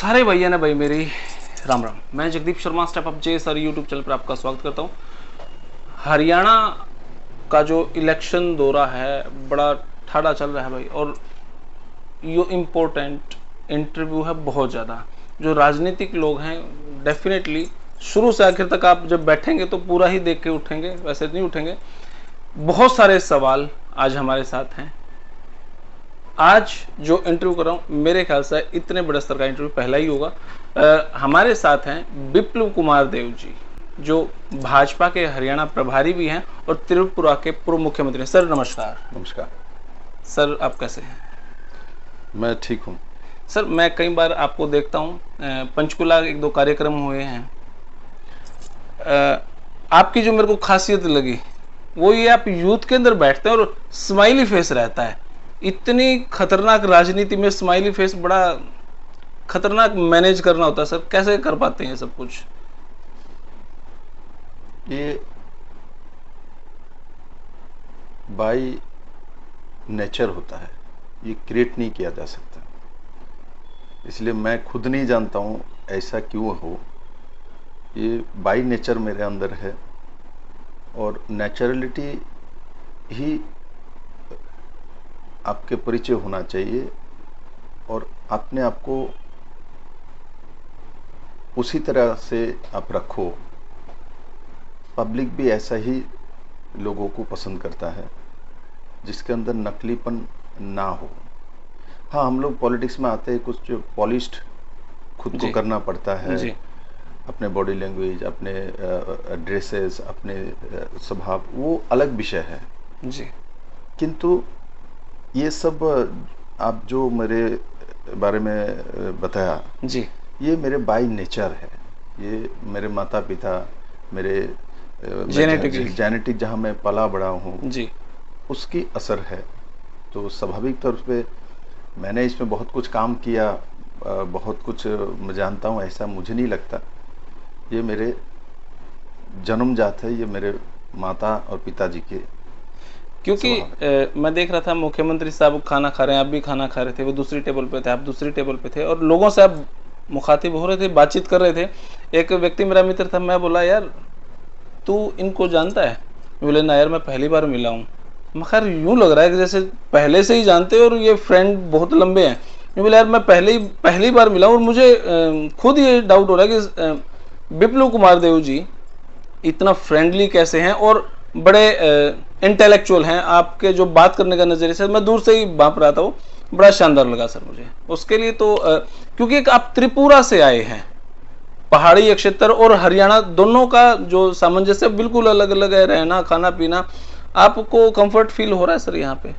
सारे भैया ने भाई मेरी राम राम। मैं जगदीप शर्मा स्टेप अप जे सर यूट्यूब चैनल पर आपका स्वागत करता हूँ। हरियाणा का जो इलेक्शन दौरा है बड़ा ठाड़ा चल रहा है भाई, और ये इम्पोर्टेंट इंटरव्यू है बहुत ज़्यादा। जो राजनीतिक लोग हैं डेफिनेटली शुरू से आखिर तक आप जब बैठेंगे तो पूरा ही देख के उठेंगे, वैसे नहीं उठेंगे। बहुत सारे सवाल आज हमारे साथ हैं। आज जो इंटरव्यू कर रहा हूँ मेरे ख्याल से इतने बड़े स्तर का इंटरव्यू पहला ही होगा। हमारे साथ हैं विप्लव कुमार देव जी, जो भाजपा के हरियाणा प्रभारी भी हैं और त्रिपुरा के पूर्व मुख्यमंत्री हैं। सर नमस्कार। नमस्कार सर आप कैसे हैं? मैं ठीक हूँ। सर मैं कई बार आपको देखता हूँ, पंचकुला एक दो कार्यक्रम हुए हैं। आपकी जो मेरे को खासियत लगी वो ये, आप यूथ के अंदर बैठते हैं और स्माइली फेस रहता है। इतनी खतरनाक राजनीति में स्माइली फेस बड़ा खतरनाक मैनेज करना होता है। सर कैसे कर पाते हैं ये सब कुछ? ये बाय नेचर होता है, ये क्रिएट नहीं किया जा सकता। इसलिए मैं खुद नहीं जानता हूँ ऐसा क्यों हो। ये बाय नेचर मेरे अंदर है और नेचुरलिटी ही आपके परिचय होना चाहिए और अपने आप को उसी तरह से आप रखो। पब्लिक भी ऐसा ही लोगों को पसंद करता है जिसके अंदर नकलीपन ना हो। हाँ, हम लोग पॉलिटिक्स में आते हैं, कुछ पॉलिश्ड खुद को करना पड़ता है जी। अपने बॉडी लैंग्वेज, अपने ड्रेसेस, अपने स्वभाव, वो अलग विषय है जी। किंतु ये सब आप जो मेरे बारे में बताया जी। ये मेरे बाय नेचर है। ये मेरे माता पिता, मेरे जेनेटिक जहाँ मैं पला बड़ा हूँ जी। उसकी असर है। तो स्वाभाविक तौर पे मैंने इसमें बहुत कुछ काम किया, बहुत कुछ मैं जानता हूँ, ऐसा मुझे नहीं लगता। ये मेरे जन्मजात है, ये मेरे माता और पिताजी के। क्योंकि मैं देख रहा था मुख्यमंत्री साहब खाना खा रहे हैं, आप भी खाना खा रहे थे, वो दूसरी टेबल पे थे, आप दूसरी टेबल पे थे, और लोगों से आप मुखातिब हो रहे थे, बातचीत कर रहे थे। एक व्यक्ति मेरा मित्र था, मैं बोला यार तू इनको जानता है? बोले ना यार मैं पहली बार मिला हूँ। मगर यूं लग रहा है कि जैसे पहले से ही जानते हो और ये फ्रेंड बहुत लंबे हैं। मैं बोला यार मैं पहली बार मिला हूँ और मुझे खुद ये डाउट हो रहा है कि विप्लव कुमार देव जी इतना फ्रेंडली कैसे हैं और बड़े इंटेलेक्चुअल हैं। आपके जो बात करने का नजरिए से मैं दूर से ही भाप रहा था, वो बड़ा शानदार लगा सर मुझे। उसके लिए तो क्योंकि एक आप त्रिपुरा से आए हैं, पहाड़ी क्षेत्र और हरियाणा दोनों का जो सामंजस्य बिल्कुल अलग अलग है, रहना खाना पीना। आपको कंफर्ट फील हो रहा है सर यहाँ पे?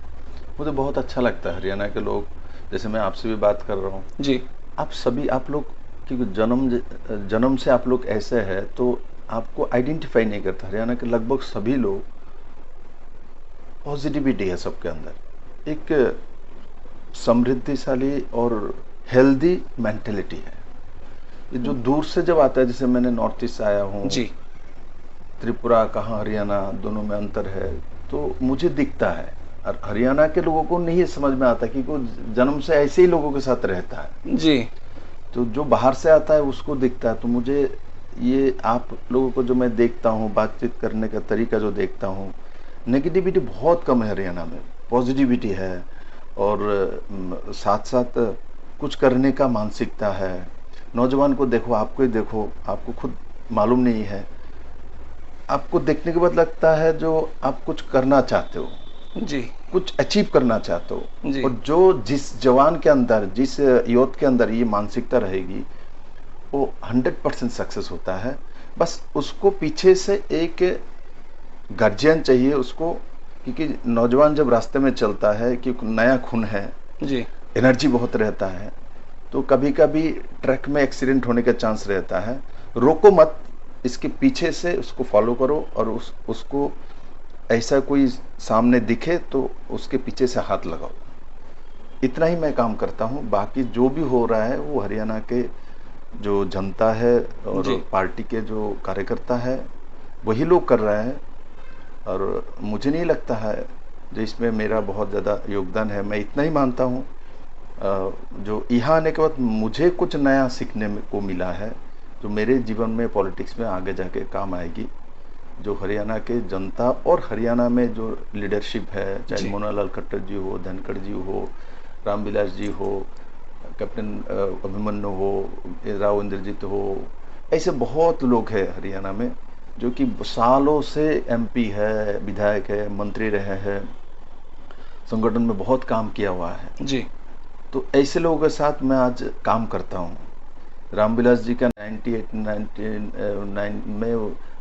मुझे बहुत अच्छा लगता है हरियाणा के लोग, जैसे मैं आपसे भी बात कर रहा हूँ जी। आप लोग क्योंकि जन्म से आप लोग ऐसे हैं तो आपको आइडेंटिफाई नहीं करता। हरियाणा के लगभग सभी लोग, पॉजिटिविटी है सबके अंदर, एक समृद्धिशाली और हेल्दी मेंटेलिटी है। ये जो दूर से जब आता है, जैसे मैंने नॉर्थ ईस्ट से आया हूँ जी। त्रिपुरा कहाँ हरियाणा, दोनों में अंतर है तो मुझे दिखता है। और हरियाणा के लोगों को नहीं समझ में आता कि वो जन्म से ऐसे ही लोगों के साथ रहता है जी। तो जो बाहर से आता है उसको दिखता है। तो मुझे ये आप लोगों को जो मैं देखता हूँ, बातचीत करने का तरीका जो देखता हूँ, नेगेटिविटी बहुत कम है हरियाणा में, पॉजिटिविटी है और साथ साथ कुछ करने का मानसिकता है। नौजवान को देखो, आपको ही देखो, आपको खुद मालूम नहीं है, आपको देखने के बाद लगता है जो आप कुछ करना चाहते हो जी, कुछ अचीव करना चाहते हो जी। और जो जिस जवान के अंदर, जिस युवक के अंदर ये मानसिकता रहेगी वो 100% सक्सेस होता है। बस उसको पीछे से एक गार्जियन चाहिए उसको, क्योंकि नौजवान जब रास्ते में चलता है, क्योंकि नया खून है जी। एनर्जी बहुत रहता है, तो कभी कभी ट्रैक में एक्सीडेंट होने का चांस रहता है। रोको मत, इसके पीछे से उसको फॉलो करो और उसको ऐसा कोई सामने दिखे तो उसके पीछे से हाथ लगाओ। इतना ही मैं काम करता हूँ। बाकी जो भी हो रहा है वो हरियाणा के जो जनता है और पार्टी के जो कार्यकर्ता है वही लोग कर रहे हैं और मुझे नहीं लगता है जो इसमें मेरा बहुत ज़्यादा योगदान है। मैं इतना ही मानता हूँ जो यहाँ आने के बाद मुझे कुछ नया सीखने को मिला है, जो मेरे जीवन में पॉलिटिक्स में आगे जाके काम आएगी। जो हरियाणा के जनता और हरियाणा में जो लीडरशिप है, चाहे मोनालाल खट्टर जी हो, धनखड़ जी हो, रामविलास जी हो, कैप्टन अभिमन्यु हो, राव इंद्रजीत हो, ऐसे बहुत लोग हैं हरियाणा में जो कि सालों से एमपी है, विधायक है, मंत्री रहे हैं, संगठन में बहुत काम किया हुआ है जी। तो ऐसे लोगों के साथ मैं आज काम करता हूँ। रामविलास जी का 98-99 में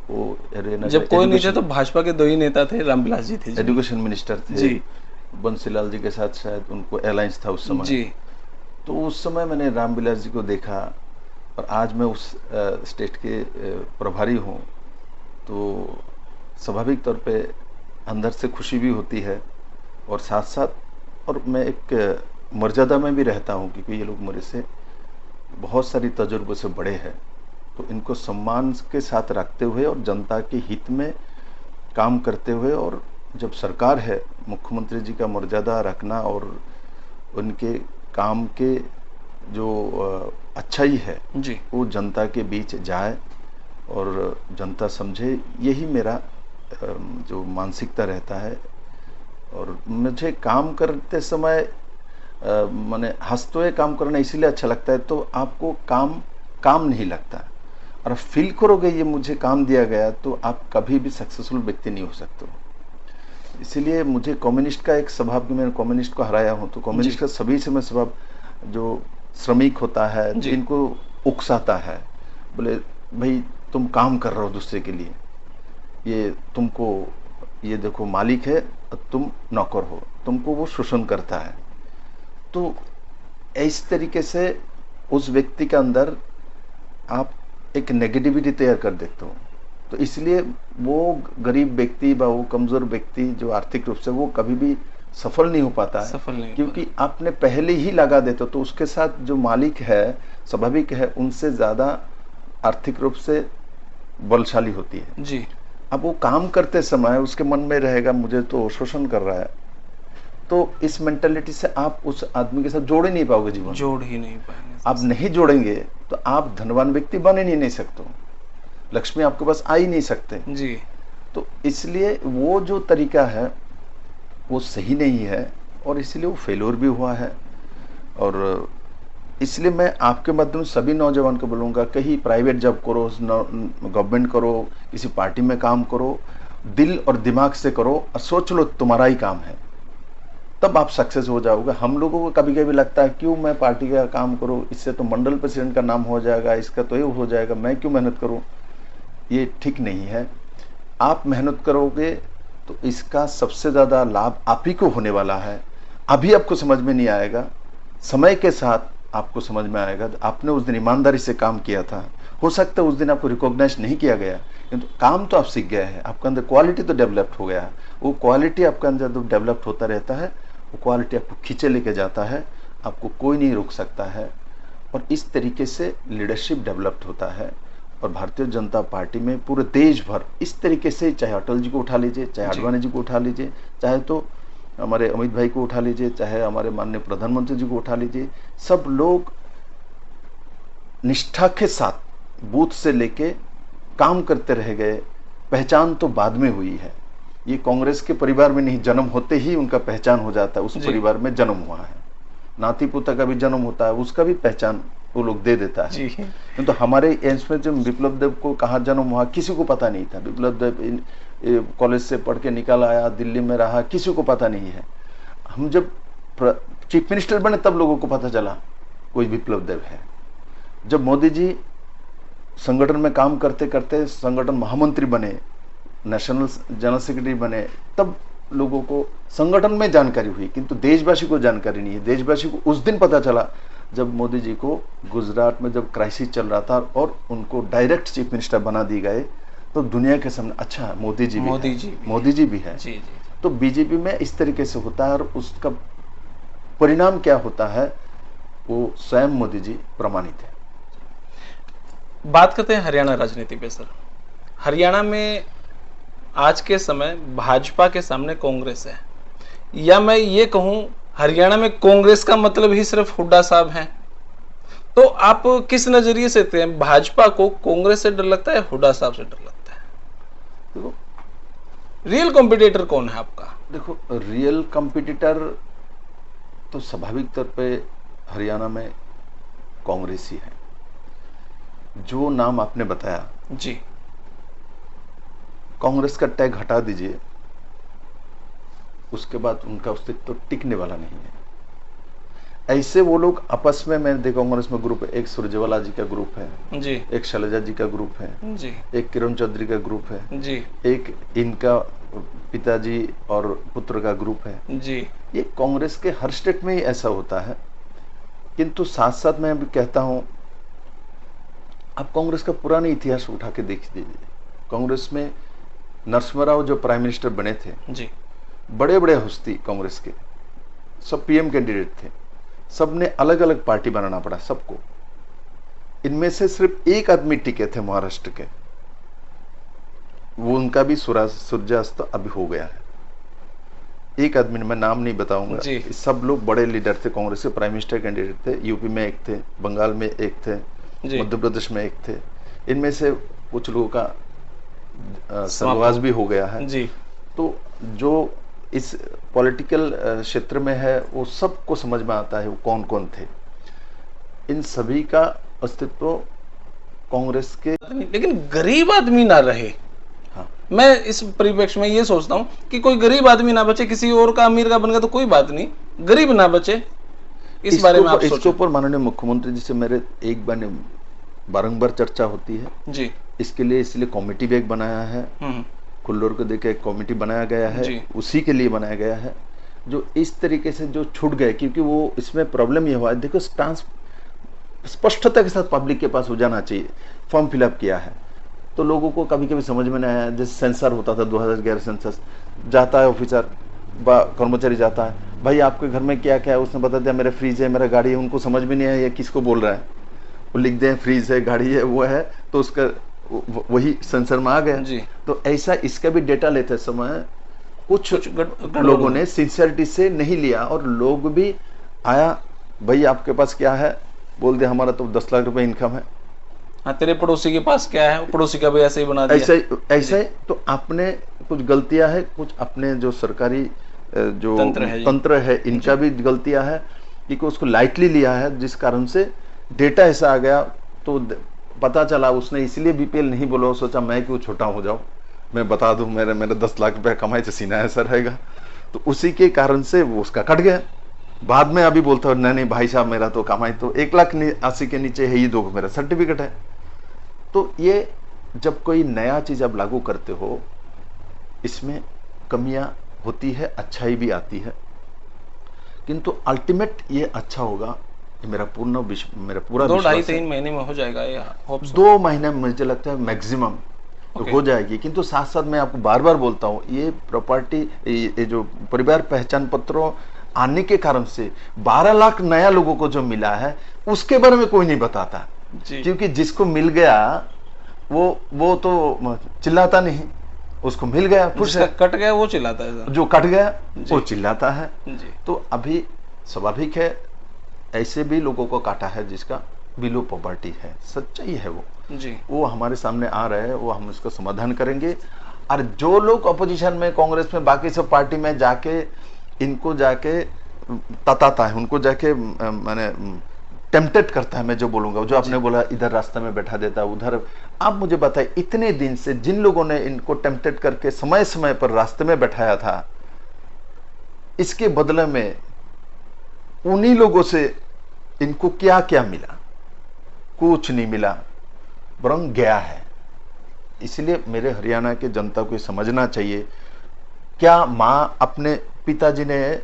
वो हरियाणा जब कोई नहीं थे तो भाजपा के 2 ही नेता थे, रामविलास जी थे, एजुकेशन मिनिस्टर थे जी। बंसीलाल जी के साथ शायद उनको अलायंस था उस समय जी। तो उस समय मैंने रामविलास जी को देखा और आज मैं उस स्टेट के प्रभारी हूँ तो स्वाभाविक तौर पे अंदर से खुशी भी होती है और साथ साथ और मैं एक मर्यादा में भी रहता हूँ क्योंकि ये लोग मेरे से बहुत सारी तजुर्बे से बड़े हैं तो इनको सम्मान के साथ रखते हुए और जनता के हित में काम करते हुए और जब सरकार है मुख्यमंत्री जी का मर्यादा रखना और उनके काम के जो अच्छाई है जी। वो जनता के बीच जाए और जनता समझे, यही मेरा जो मानसिकता रहता है। और मुझे काम करते समय मैंने हंसते हुए काम करना इसलिए अच्छा लगता है तो आपको काम नहीं लगता और फील करोगे ये मुझे काम दिया गया तो आप कभी भी सक्सेसफुल व्यक्ति नहीं हो सकते। इसीलिए मुझे कम्युनिस्ट का एक स्वभाव कि मैंने कम्युनिस्ट को हराया हूँ तो कम्युनिस्ट का सभी से मैं स्वभाव जो श्रमिक होता है जिनको उकसाता है, बोले भाई तुम काम कर रहे हो दूसरे के लिए, ये तुमको ये देखो मालिक है तुम नौकर हो, तुमको वो शोषण करता है। तो इस तरीके से उस व्यक्ति के अंदर आप एक नेगेटिविटी तैयार कर देते हो तो इसलिए वो गरीब व्यक्ति व वो कमजोर व्यक्ति जो आर्थिक रूप से वो कभी भी सफल नहीं हो पाता है क्योंकि आपने पहले ही लगा देते तो उसके साथ जो मालिक है स्वाभाविक है उनसे ज्यादा आर्थिक रूप से बलशाली होती है जी। अब वो काम करते समय उसके मन में रहेगा मुझे तो शोषण कर रहा है तो इस मेंटालिटी से आप उस आदमी के साथ जोड़ ही नहीं पाओगे, जीवन जोड़ ही नहीं पाएंगे। आप नहीं जोड़ेंगे तो आप धनवान व्यक्ति बन ही नहीं सकते, लक्ष्मी आपके पास आ ही नहीं सकते जी। तो इसलिए वो जो तरीका है वो सही नहीं है और इसलिए वो फेल्योर भी हुआ है। और इसलिए मैं आपके माध्यम से सभी नौजवान को बोलूँगा कहीं प्राइवेट जॉब करो, गवर्नमेंट करो, किसी पार्टी में काम करो, दिल और दिमाग से करो और सोच लो तुम्हारा ही काम है, तब आप सक्सेस हो जाओगे। हम लोगों को कभी कभी लगता है क्यों मैं पार्टी का काम करूं, इससे तो मंडल प्रेसिडेंट का नाम हो जाएगा, इसका तो ये हो जाएगा, मैं क्यों मेहनत करूं। ये ठीक नहीं है। आप मेहनत करोगे तो इसका सबसे ज्यादा लाभ आप ही को होने वाला है। अभी आपको समझ में नहीं आएगा, समय के साथ आपको समझ में आएगा। आपने उस दिन ईमानदारी से काम किया था, हो सकता है उस दिन आपको रिकॉग्नाइज नहीं किया गया किंतु काम तो आप सीख गए हैं, आपके अंदर क्वालिटी तो डेवलप्ड हो गया है। वो क्वालिटी आपके अंदर जब डेवलप्ड होता रहता है वो क्वालिटी आपको खींचे लेके जाता है, आपको कोई नहीं रोक सकता है और इस तरीके से लीडरशिप डेवलप्ड होता है। और भारतीय जनता पार्टी में पूरे देश भर इस तरीके से, चाहे अटल जी को उठा लीजिए, चाहे आडवाणी जी को उठा लीजिए, चाहे तो हमारे अमित भाई को उठा लीजिए, चाहे हमारे माननीय प्रधानमंत्री जी को उठा लीजिए, सब लोग निष्ठा के साथ बूथ से लेके काम करते रह गए। पहचान तो बाद में हुई है, ये कांग्रेस के परिवार में नहीं, जन्म होते ही उनका पहचान हो जाता है, उस परिवार में जन्म हुआ है। नाती पोता का भी जन्म होता है, उसका भी पहचान वो लोग दे देता है। तो हमारे एम्स में जब विप्लव देव को कहाँ जन्म हुआ किसी को पता नहीं था। विप्लव देव कॉलेज से पढ़ के निकल आया, दिल्ली में रहा, किसी को पता नहीं है। हम जब चीफ मिनिस्टर बने तब लोगों को पता चला कोई विप्लव देव है। जब मोदी जी संगठन में काम करते करते संगठन महामंत्री बने, नेशनल जनरल सेक्रेटरी बने, तब लोगों को संगठन में जानकारी हुई किंतु देशवासी को जानकारी नहीं है। देशवासी को उस दिन पता चला जब मोदी जी को गुजरात में जब क्राइसिस चल रहा था और उनको डायरेक्ट चीफ मिनिस्टर बना दिए गए तो दुनिया के सामने अच्छा मोदी जी भी है। तो बीजेपी में इस तरीके से होता है और उसका परिणाम क्या होता है वो स्वयं मोदी जी प्रमाणित है। बात करते हैं हरियाणा राजनीति पे सर। हरियाणा में आज के समय भाजपा के सामने कांग्रेस है, या मैं ये कहूं हरियाणा में कांग्रेस का मतलब ही सिर्फ हुड्डा साहब हैं। तो आप किस नजरिए से देखते हैं, भाजपा को कांग्रेस से डर लगता है, हुड्डा साहब से डर लगता है? देखो, रियल कॉम्पिटिटर कौन है आपका? देखो रियल कंपटीटर तो स्वाभाविक तौर पे हरियाणा में कांग्रेस ही है। जो नाम आपने बताया, जी, कांग्रेस का टैग हटा दीजिए, उसके बाद उनका अस्तित्व तो टिकने वाला नहीं है। ऐसे वो लोग आपस में, मैं देखा कांग्रेस में ग्रुप है, एक सुरजेवाला जी का ग्रुप है जी, एक शैलजा जी का ग्रुप है जी, एक किरण चौधरी का ग्रुप है जी, एक इनका पिताजी और पुत्र का ग्रुप है। जी, ये कांग्रेस के हर स्टेट में ही ऐसा होता है। किंतु साथ साथ मैं भी कहता हूं, आप कांग्रेस का पुराना इतिहास उठा के देख दीजिए। कांग्रेस में नरसिम्हा राव जो प्राइम मिनिस्टर बने थे, जी, बड़े बड़े हस्ती कांग्रेस के, सब पीएम कैंडिडेट थे, सबने अलग अलग पार्टी बनाना पड़ा सबको। इनमें से सिर्फ एक आदमी टिके थे महाराष्ट्र के, वो उनका भी सूर्यास्त अभी हो गया है। एक आदमी, मैं नाम नहीं बताऊंगा। सब लोग बड़े लीडर थे, कांग्रेस के प्राइम मिनिस्टर कैंडिडेट थे। यूपी में एक थे, बंगाल में एक थे, मध्य प्रदेश में एक थे। इनमें से कुछ लोगों का स्वर्गवास भी हो गया है। जी। तो जो इस पॉलिटिकल क्षेत्र में है वो सबको समझ में आता है वो कौन कौन थे। इन सभी का अस्तित्व कांग्रेस के, लेकिन गरीब आदमी ना रहे। हाँ, मैं इस परिप्रेक्ष्य में ये सोचता हूं कि कोई गरीब आदमी ना बचे, किसी और का अमीर का बन गया तो कोई बात नहीं, गरीब ना बचे। इस बारे में आप सोचें। इसके ऊपर माननीय मुख्यमंत्री जी से मेरे एक बारंबार चर्चा होती है जी। इसके लिए, इसलिए कमेटी भी एक बनाया है, कुल्लूर को देके एक कमेटी बनाया गया है, उसी के लिए बनाया गया है। जो इस तरीके से जो छूट गए, क्योंकि वो इसमें प्रॉब्लम ये हुआ है, देखो स्पष्टता के साथ पब्लिक के पास हो जाना चाहिए। फॉर्म फिलअप किया है तो लोगों को कभी कभी समझ में नहीं आया। जैसे सेंसर होता था 2011 सेंसस, जाता है ऑफिसर कर्मचारी जाता है, भाई आपके घर में क्या क्या है, उसने बता दिया मेरा फ्रिज है, मेरा गाड़ी है। उनको समझ में नहीं आया ये किसको बोल रहा है, वो लिख दे फ्रिज है, गाड़ी है, वो है, तो उसका वही सेंसर में आ गया जी। तो ऐसा इसका भी डेटा लेते समय कुछ लोगों ने सिंसियरिटी से नहीं लिया, और लोग भी आया, भाई आपके पास क्या है, बोल दे हमारा तो 10 लाख रुपए इनकम है। हाँ, तेरे पड़ोसी के पास क्या है, पड़ोसी का भी ऐसे ही बना दिया। ऐसे तो आपने कुछ गलतियां है, कुछ अपने जो सरकारी जो तंत्र है इनका भी गलतियां है, क्योंकि उसको लाइटली लिया है, जिस कारण से डेटा ऐसा आ गया। तो पता चला उसने इसलिए बीपीएल नहीं बोला, सोचा मैं क्यों छोटा हो जाऊं, मैं बता दूं मेरे 10 लाख रुपए कमाई तो सीना ऐसा रहेगा। तो उसी के कारण से वो उसका कट गया। बाद में अभी बोलता है नहीं भाई साहब मेरा तो कमाई तो 1,80,000 के नीचे है ही, दो मेरा सर्टिफिकेट है। तो ये जब कोई नया चीज आप लागू करते हो, इसमें कमियां होती है, अच्छाई भी आती है, किंतु अल्टीमेट ये अच्छा होगा, मेरा पूरा 2-2.5-3 महीने में हो जाएगा ये, 2 महीने में मुझे लगता है मैक्सिमम तो हो जाएगी। किंतु साथ साथ मैं आपको बार बार बोलता हूँ, ये प्रॉपर्टी, ये जो परिवार पहचान पत्रों आने के कारण से 12 लाख नया लोगों को जो मिला है, उसके बारे में कोई नहीं बताता, क्योंकि जिसको मिल गया वो तो चिल्लाता नहीं, उसको मिल गया, कट गया वो चिल्लाता है, जो कट गया वो चिल्लाता है। तो अभी स्वाभाविक है, ऐसे भी लोगों को काटा है जिसका बिलो प्रॉपर्टी है, सच्चाई है वो हमारे सामने आ रहे हैं, वो हम इसका समाधान करेंगे। और जो लोग अपोजिशन में, कांग्रेस में, बाकी सब पार्टी में जाके इनको जाके तताता है, उनको जाके मैंने टेम्पटेड करता है, मैं जो बोलूंगा, जो आपने बोला इधर रास्ते में बैठा देता है, उधर। आप मुझे बताए, इतने दिन से जिन लोगों ने इनको टेम्पटेड करके समय समय पर रास्ते में बैठाया था, इसके बदले में उन्हीं लोगों से इनको क्या क्या मिला? कुछ नहीं मिला, बरंग गया है। इसलिए मेरे हरियाणा के जनता को समझना चाहिए, क्या मां अपने पिताजी ने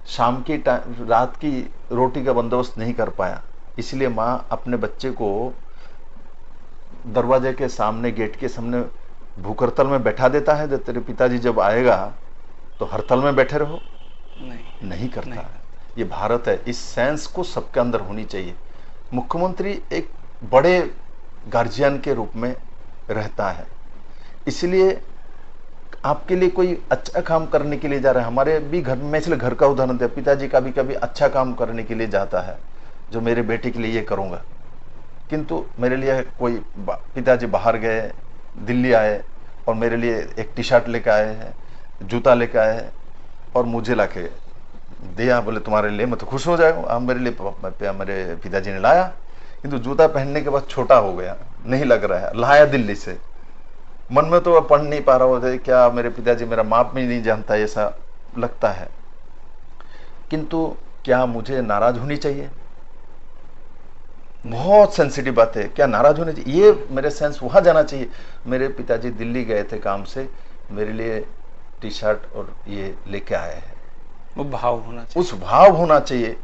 शाम की रात की रोटी का बंदोबस्त नहीं कर पाया, इसलिए मां अपने बच्चे को दरवाजे के सामने, गेट के सामने भूख-हड़ताल में बैठा देता है, तेरे पिताजी जब आएगा तो हड़ताल में बैठे रहो? नहीं करता है। ये भारत है, इस सेंस को सबके अंदर होनी चाहिए। मुख्यमंत्री एक बड़े गार्जियन के रूप में रहता है, इसलिए आपके लिए कोई अच्छा काम करने के लिए जा रहा है। हमारे भी घर में, इसलिए घर का उदाहरण दिया, पिताजी कभी कभी अच्छा काम करने के लिए जाता है, जो मेरे बेटे के लिए ये करूंगा, किंतु मेरे लिए कोई पिताजी बाहर गए, दिल्ली आए और मेरे लिए एक टी शर्ट लेकर आए हैं, जूता लेकर आए हैं और मुझे लाके दिया, बोले तुम्हारे लिए, मैं तो खुश हो जाऊंगा, मेरे लिए मेरे पिताजी ने लाया, किंतु जूता पहनने के बाद छोटा हो गया, नहीं लग रहा है, लाया दिल्ली से। मन में तो पढ़ नहीं पा रहा होता, क्या मेरे पिताजी मेरा माप भी नहीं जानता, ऐसा लगता है। किंतु क्या मुझे नाराज होनी चाहिए? बहुत सेंसिटिव बात है, क्या नाराज होने चाहिए? ये मेरे सेंस वहां जाना चाहिए, मेरे पिताजी दिल्ली गए थे काम से, मेरे लिए टी शर्ट और ये लेके आए हैं, वो भाव होना चाहिए, उस भाव होना चाहिए।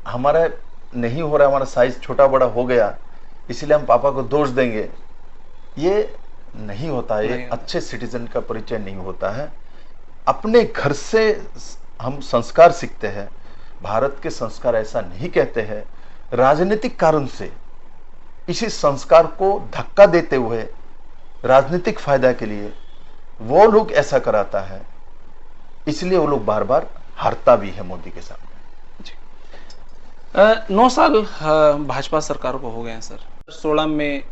हमारा नहीं हो रहा, हमारा साइज छोटा बड़ा हो गया, इसलिए हम पापा को दोष देंगे, ये नहीं होता है। ये अच्छे सिटीजन का परिचय नहीं होता है। अपने घर से हम संस्कार सीखते हैं। भारत के संस्कार ऐसा नहीं कहते हैं। राजनीतिक कारण से इसी संस्कार को धक्का देते हुए राजनीतिक फायदा के लिए वो लोग ऐसा कराता है, इसलिए वो लोग बार बार हारता भी है मोदी के सामने। 9 साल भाजपा सरकार को हो गए हैं सर। 16 में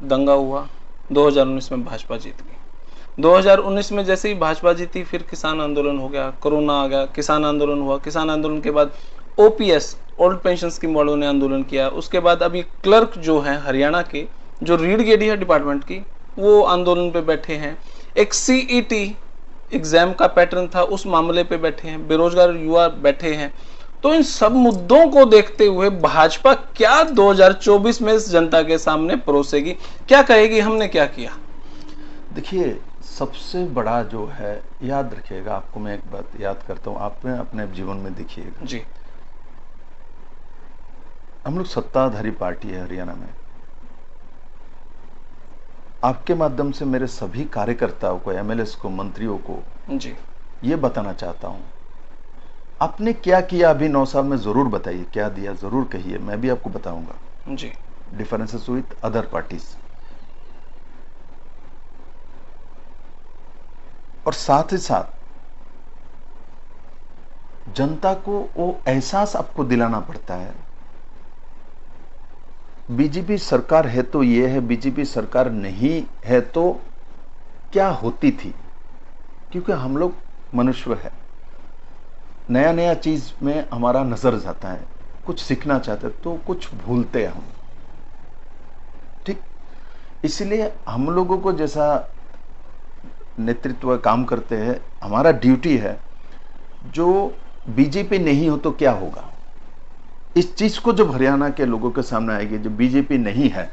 दंगा हुआ, 2019 में भाजपा जीत गई। 2019 में जैसे ही भाजपा जीती, फिर किसान आंदोलन हो गया, कोरोना आ गया, किसान आंदोलन हुआ, किसान आंदोलन के बाद ओपीएस ओल्ड पेंशन स्कीम वालों ने आंदोलन किया। उसके बाद अभी क्लर्क जो है हरियाणा के, जो रीढ़ की हड्डी है डिपार्टमेंट की, वो आंदोलन पे बैठे हैं। एक सीईटी एग्जाम का पैटर्न था, उस मामले पे बैठे हैं। बेरोजगार युवा बैठे हैं। तो इन सब मुद्दों को देखते हुए भाजपा क्या 2024 में इस जनता के सामने परोसेगी, क्या कहेगी हमने क्या किया? देखिए, सबसे बड़ा जो है, याद रखिएगा, आपको मैं एक बात याद करता हूं, आप अपने जीवन में देखिएगा जी। हम लोग सत्ताधारी पार्टी है हरियाणा में। आपके माध्यम से मेरे सभी कार्यकर्ताओं को, एमएलएस को, मंत्रियों को जी ये बताना चाहता हूं, आपने क्या किया अभी 9 साल में, जरूर बताइए, क्या दिया जरूर कहिए, मैं भी आपको बताऊंगा जी। Differences with other parties. और साथ ही साथ जनता को वो एहसास आपको दिलाना पड़ता है, बीजेपी सरकार है तो ये है, बीजेपी सरकार नहीं है तो क्या होती थी। क्योंकि हम लोग मनुष्य है, नया नया चीज में हमारा नजर जाता है, कुछ सीखना चाहते तो कुछ भूलते हैं हम, ठीक। इसलिए हम लोगों को जैसा नेतृत्व काम करते हैं, हमारा ड्यूटी है, जो बीजेपी नहीं हो तो क्या होगा, इस चीज को जब हरियाणा के लोगों के सामने आएगी, जब बीजेपी नहीं है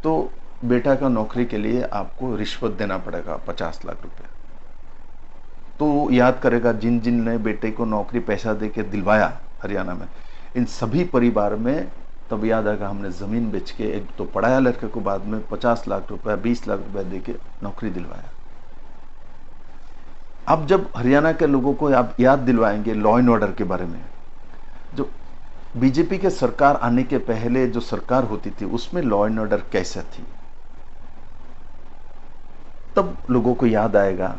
तो बेटा का नौकरी के लिए आपको रिश्वत देना पड़ेगा 50 लाख रुपए। तो याद करेगा, जिन जिन ने बेटे को नौकरी पैसा देके दिलवाया हरियाणा में, इन सभी परिवार में तब याद आएगा, हमने जमीन बेच के एक तो पढ़ाया लड़के को, बाद में 50 लाख रुपए 20 लाख रुपए देके नौकरी दिलवाया। अब जब हरियाणा के लोगों को आप याद दिलवाएंगे लॉ एंड ऑर्डर के बारे में, जो बीजेपी के सरकार आने के पहले जो सरकार होती थी उसमें लॉ एंड ऑर्डर कैसा थी, तब लोगों को याद आएगा,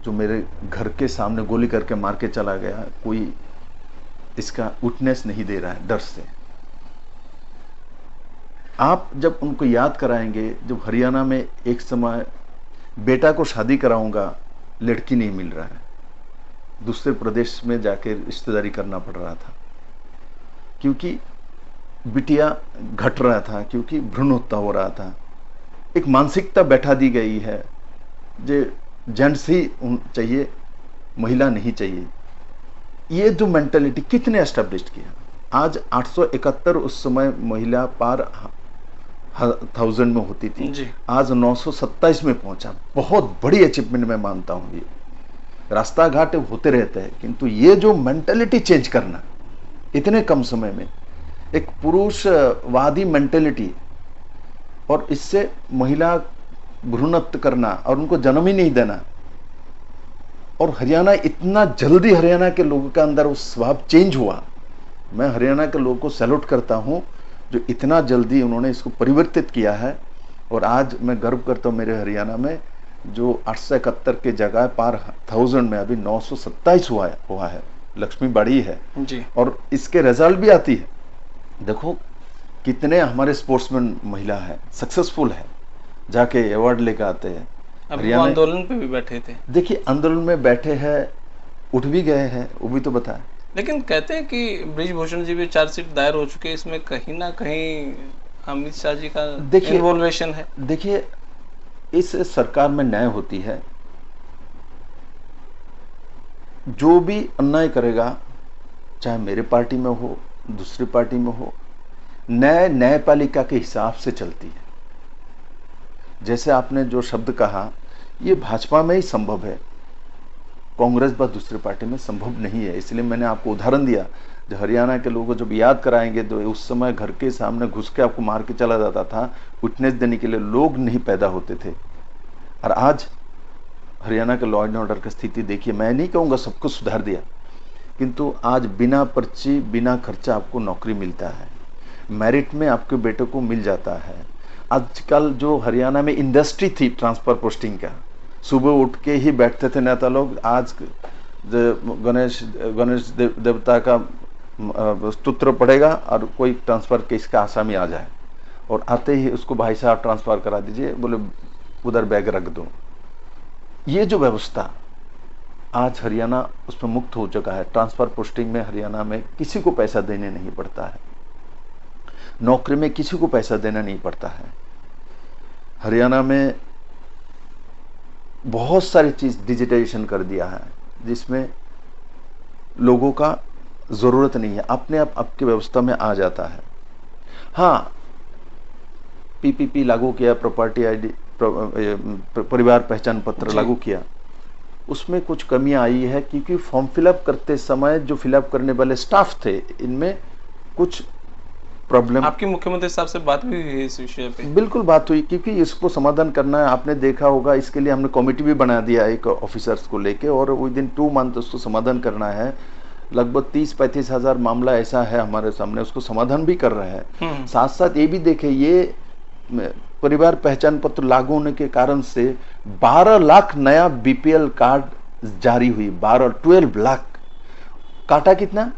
जो मेरे घर के सामने गोली करके मार के चला गया, कोई इसका विटनेस नहीं दे रहा है डर से। आप जब उनको याद कराएंगे, जब हरियाणा में एक समय बेटा को शादी कराऊंगा, लड़की नहीं मिल रहा है, दूसरे प्रदेश में जाके रिश्तेदारी करना पड़ रहा था, क्योंकि बिटिया घट रहा था, क्योंकि भ्रूण हत्या हो रहा था। एक मानसिकता बैठा दी गई है, जो जेंट्स ही चाहिए, महिला नहीं चाहिए। ये जो मेंटालिटी कितने एस्टेब्लिश किया। आज 871 उस समय महिला पार 1000 में होती थी जी। आज 927 में पहुंचा। बहुत बड़ी अचीवमेंट मैं मानता हूं। ये रास्ता घाट होते रहते हैं, किंतु ये जो मेंटालिटी चेंज करना इतने कम समय में, एक पुरुषवादी मेंटालिटी, और इससे महिला भ्रूणत्व करना और उनको जन्म ही नहीं देना, और हरियाणा इतना जल्दी, हरियाणा के लोगों के अंदर वो स्वभाव चेंज हुआ। मैं हरियाणा के लोगों को सैल्यूट करता हूं, जो इतना जल्दी उन्होंने इसको परिवर्तित किया है। और आज मैं गर्व करता हूं मेरे हरियाणा में जो 871 के जगह पर 1000 में अभी 927 हुआ है, लक्ष्मी बड़ी है जी। और इसके रिजल्ट भी आती है। देखो कितने हमारे स्पोर्ट्समैन महिला है, सक्सेसफुल है, जाके अवार्ड लेकर आते हैं। अभी वो आंदोलन पे भी बैठे थे। देखिए आंदोलन में बैठे हैं, उठ भी गए हैं, वो भी तो बताएं। लेकिन कहते हैं कि बृजभूषण जी भी चार्जशीट दायर हो चुके हैं, इसमें कहीं ना कहीं अमित शाह जी का इन्वॉल्वेशन है। देखिए इस सरकार में न्याय होती है, जो भी अन्याय करेगा चाहे मेरे पार्टी में हो दूसरी पार्टी में हो, न्यायपालिका के हिसाब से चलती है। जैसे आपने जो शब्द कहा ये भाजपा में ही संभव है, कांग्रेस व दूसरी पार्टी में संभव नहीं है। इसलिए मैंने आपको उदाहरण दिया, जो हरियाणा के लोगों को जब याद कराएंगे तो उस समय घर के सामने घुस के आपको मार के चला जाता था, विटनेस देने के लिए लोग नहीं पैदा होते थे। और आज हरियाणा के लॉ एंड ऑर्डर की स्थिति देखिए, मैं नहीं कहूँगा सब कुछ सुधार दिया, किंतु आज बिना पर्ची बिना खर्चा आपको नौकरी मिलता है, मेरिट में आपके बेटे को मिल जाता है। आजकल जो हरियाणा में इंडस्ट्री थी ट्रांसफर पोस्टिंग का, सुबह उठ के ही बैठते थे नेता लोग, आज गणेश देवता का स्तोत्र पड़ेगा और कोई ट्रांसफर केस का आसामी आ जाए और आते ही उसको भाई साहब ट्रांसफर करा दीजिए, बोले उधर बैग रख दो। ये जो व्यवस्था आज हरियाणा उसमें मुक्त हो चुका है। ट्रांसफर पोस्टिंग में हरियाणा में किसी को पैसा देने नहीं पड़ता है, नौकरी में किसी को पैसा देना नहीं पड़ता है। हरियाणा में बहुत सारी चीज डिजिटाइजेशन कर दिया है, जिसमें लोगों का जरूरत नहीं है, अपने आप आपकी व्यवस्था में आ जाता है। हाँ, पीपीपी लागू किया, प्रॉपर्टी आईडी परिवार पहचान पत्र लागू किया, उसमें कुछ कमियां आई है, क्योंकि फॉर्म फिलअप करते समय जो फिलअप करने वाले स्टाफ थे, इनमें कुछ प्रॉब्लम। आपकी मुख्यमंत्री साहब से बात भी हुई है इस विषय पे? बिल्कुल बात हुई, क्योंकि इसको समाधान करना है। आपने देखा होगा, इसके लिए हमने कमेटी भी बना दिया एक ऑफिसर्स को लेके, और विद इन 2 मंथ उसको समाधान करना है। लगभग 30-35 हजार मामला ऐसा है हमारे सामने, उसको समाधान भी कर रहे हैं। साथ साथ ये भी देखे, ये परिवार पहचान पत्र लागू होने के कारण से 12 लाख नया बीपीएल कार्ड जारी हुई। 12 लाख काटा, कितना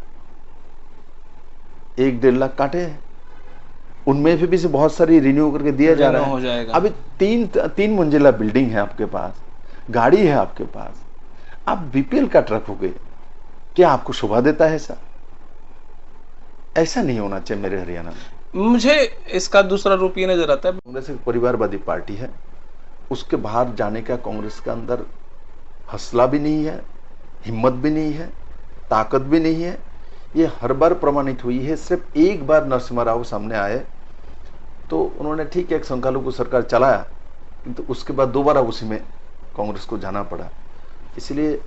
1-1.5 लाख काटे हैं, उनमें भी से बहुत सारी रिन्यू करके दिया जा रहा है। अभी 3 मंजिला बिल्डिंग है आपके पास, गाड़ी है आपके पास, आप बीपीएल का ट्रक हो गए, क्या आपको शोभा देता है ऐसा? ऐसा नहीं होना चाहिए मेरे हरियाणा में। मुझे इसका दूसरा रूप ये नजर आता है, कांग्रेस एक परिवारवादी पार्टी है, उसके बाहर जाने का कांग्रेस का अंदर हौसला भी नहीं है, हिम्मत भी नहीं है, ताकत भी नहीं है। ये हर बार प्रमाणित हुई है। सिर्फ एक बार नरसिम्हा राव सामने आए तो उन्होंने ठीक है एक संख्यालघु सरकार चलाया, किंतु उसके बाद दोबारा उसी में कांग्रेस को जाना पड़ा। इसलिए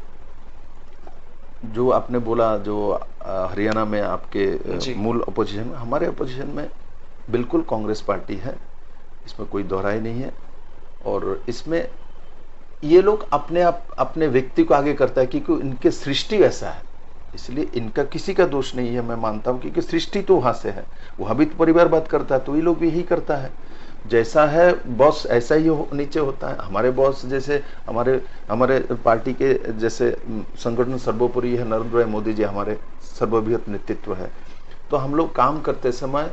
जो आपने बोला, जो हरियाणा में आपके मूल अपोजिशन में, हमारे अपोजिशन में बिल्कुल कांग्रेस पार्टी है, इसमें कोई दोहराई नहीं है। और इसमें ये लोग अपने आप अपने व्यक्ति को आगे करता है, क्योंकि इनके सृष्टि वैसा है, इसलिए इनका किसी का दोष नहीं है, मैं मानता हूं, क्योंकि सृष्टि तो वहां से है। वहां भी तो परिवारवाद करता है, तो ये लोग भी यही करता है। जैसा है बॉस ऐसा ही नीचे होता है। हमारे बॉस जैसे हमारे पार्टी के जैसे संगठन सर्वोपरि है, नरेंद्र भाई मोदी जी हमारे सर्वबृहत नेतृत्व है, तो हम लोग काम करते समय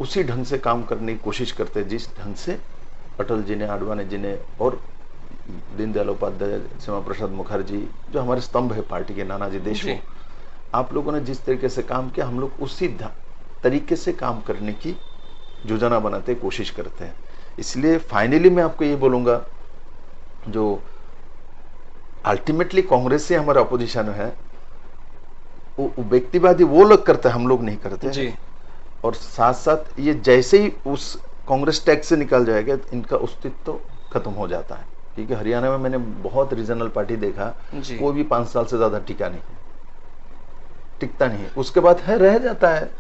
उसी ढंग से काम करने की कोशिश करते हैं, जिस ढंग से अटल जी ने, आडवाणी जी ने और दीनदयाल उपाध्याय, श्यामा प्रसाद मुखर्जी जो हमारे स्तंभ है पार्टी के, नानाजी देशमुख, आप लोगों ने जिस तरीके से काम किया, हम लोग उसी तरीके से काम करने की योजना बनाते कोशिश करते हैं। इसलिए फाइनली मैं आपको ये बोलूंगा, जो अल्टीमेटली कांग्रेस से हमारा अपोजिशन है, वो व्यक्तिवादी वो लोग करते हैं, हम लोग नहीं करते जी। और साथ साथ ये जैसे ही उस कांग्रेस टैक्स से निकल जाएगा, इनका अस्तित्व तो खत्म हो जाता है। क्योंकि हरियाणा में मैंने बहुत रीजनल पार्टी देखा, कोई भी 5 साल से ज्यादा टिकता नहीं, उसके बाद है रह जाता है,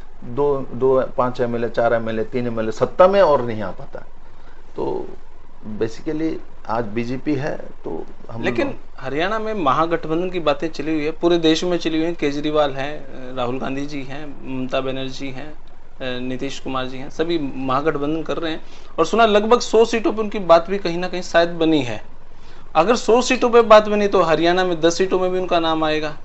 5 एमएलए, 4 एमएलए, 3 एमएलए सत्ता में और नहीं आ पाता। तो बेसिकली आज बीजेपी है तो हम, लेकिन हरियाणा में महागठबंधन की बातें चली हुई है, पूरे देश में चली हुई है। केजरीवाल हैं, राहुल गांधी जी हैं, ममता बनर्जी हैं, नीतीश कुमार जी हैं, सभी महागठबंधन कर रहे हैं। और सुना लगभग 100 सीटों पर उनकी बात भी कहीं ना कहीं शायद बनी है। अगर 100 सीटों पे बात बनी तो हरियाणा में 10 सीटों में भी उनका नाम आएगा।